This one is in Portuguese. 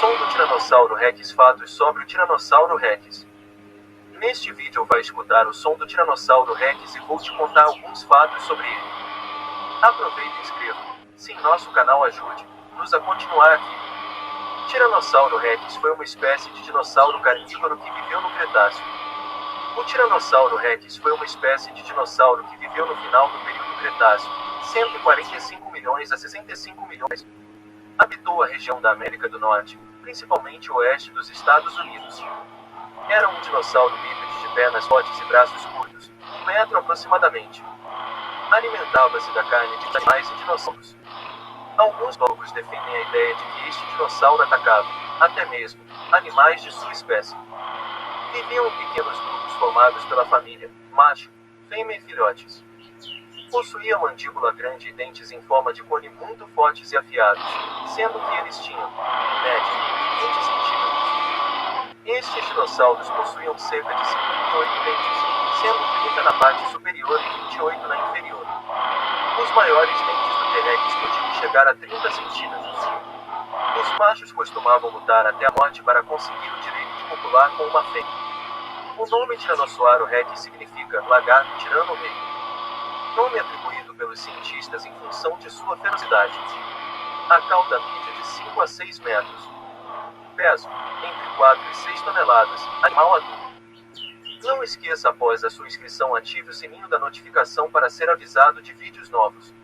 Som do Tiranossauro Rex. Fatos sobre o Tiranossauro Rex. Neste vídeo vai escutar o som do Tiranossauro Rex e vou te contar alguns fatos sobre ele. Aproveita e inscreva-se em nosso canal, ajude-nos a continuar aqui. Tiranossauro Rex foi uma espécie de dinossauro carnívoro que viveu no Cretáceo. O Tiranossauro Rex foi uma espécie de dinossauro que viveu no final do período Cretáceo, 145 milhões a 65 milhões. Habitou a região da América do Norte, principalmente o oeste dos Estados Unidos. Era um dinossauro bípede de pernas fortes e braços curtos, 1 metro aproximadamente. Alimentava-se da carne de animais e dinossauros. Alguns biólogos defendem a ideia de que este dinossauro atacava, até mesmo, animais de sua espécie. Viviam em pequenos grupos formados pela família, macho, fêmea e filhotes. Possuía mandíbula grande e dentes em forma de cone muito fortes e afiados, sendo que eles tinham, em média, 20 centímetros. Estes dinossauros possuíam cerca de 58 dentes, sendo 30 na parte superior e 28 na inferior. Os maiores dentes do T-Rex podiam chegar a 30 centímetros. Os machos costumavam lutar até a morte para conseguir o direito de copular com uma fêmea. O nome Tiranossauro Rex significa lagarto tirano-rei. Nome atribuído pelos cientistas em função de sua ferocidade. A cauda média de 5 a 6 metros. Peso, entre 4 e 6 toneladas, animal adulto. Não esqueça, após a sua inscrição, ative o sininho da notificação para ser avisado de vídeos novos.